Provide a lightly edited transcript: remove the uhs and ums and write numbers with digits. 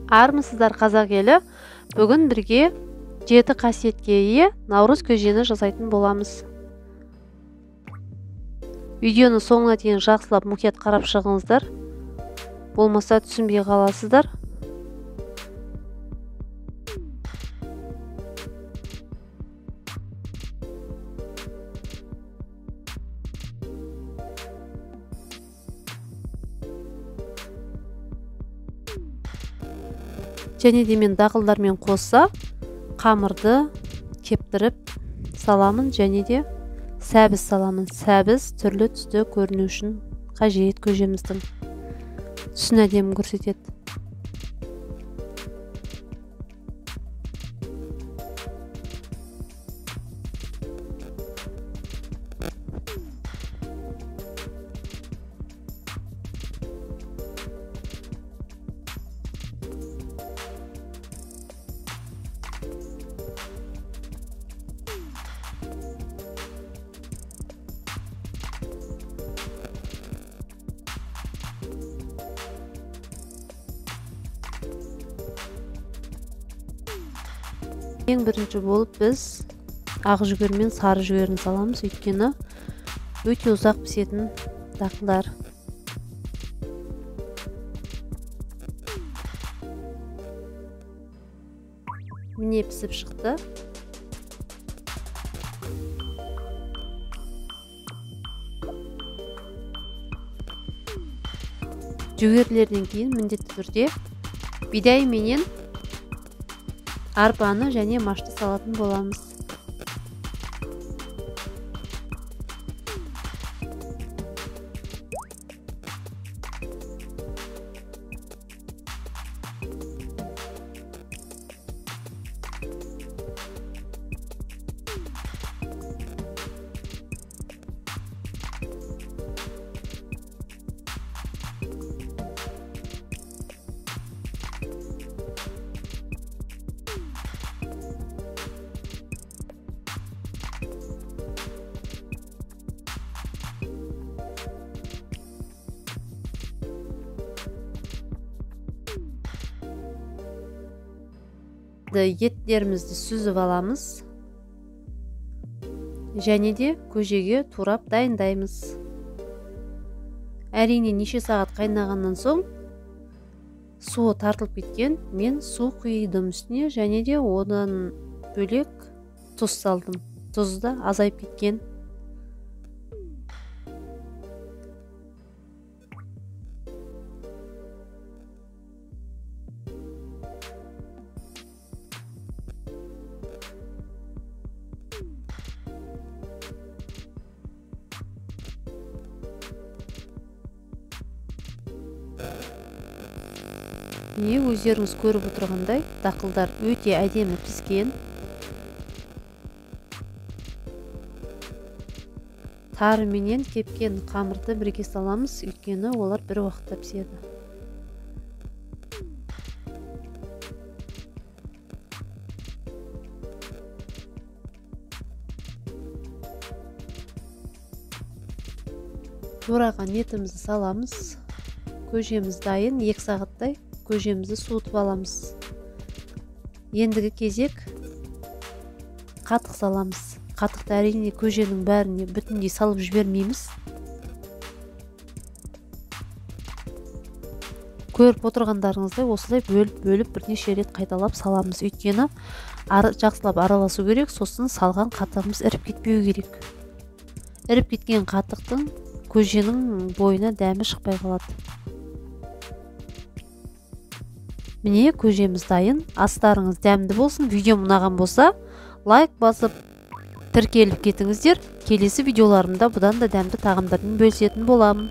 Армысыздар қазақ елі. Бүгін бірге 7 қасиетке ие наурыз көжені жасайтын боламыз. Видеоны соңына дейін жақсылап мұқият қарап шығыңыздар. Болмаса түсінбей қаласыздар. Және де мен дақылдармен қоса қамырды кептіріп саламын, және де сәбіз саламын. Сәбіз түрлі түсті көріну үшін қажет, көжеміздің түсін әдемі көрсетеді. Ең бірінші болып біз ақ жүгері мен сары жүгеріні саламыз, өйткені өте ұзақ пісетін дақылдар. Міне пісіп шықты. Жүгерілерден кейін міндетті түрде бидай менен арпаны және машты салатын боламыз. Еттерімізді сүзіп аламыз және де көжеге турап дайындаймыз. Әрине неше сағат қайнағаннан соң суы тартылып кеткен. Мен су құйдым үстіне, және де одан бөлек тұз салдым. Тұзы да азайып кеткен. Не өздеріңіз көріп отырғандай, дақылдар өте әдемі піскен. Тары менен кепкен қамырды бірге саламыз, өйткені олар бір уақытта піседі. Тураған етімізді саламыз. Көжеміз дайын, 2 сағаттай көжемізді суытып аламыз. Ендігі кезек қатық саламыз. Қатықты әрине көженің бәріне бүтіндей салып жібермейміз. Көріп отырғандарыңыздай осылай бөліп бірнеше рет қайталап саламыз. Өйткені жақсылап араласу керек, сосын салған қатығымыз іріп кетпеу керек. Іріп кеткен қатықтың көженің бойына дәмі шықпай қалады. Міне көжеміз дайын. Астарыңыз дәмді болсын. Видеом ұнаған болса, лайк басып тіркеліп кетіңіздер. Келесі видеоларымда бұдан да дәмді тағамдармен бөлісетін боламын.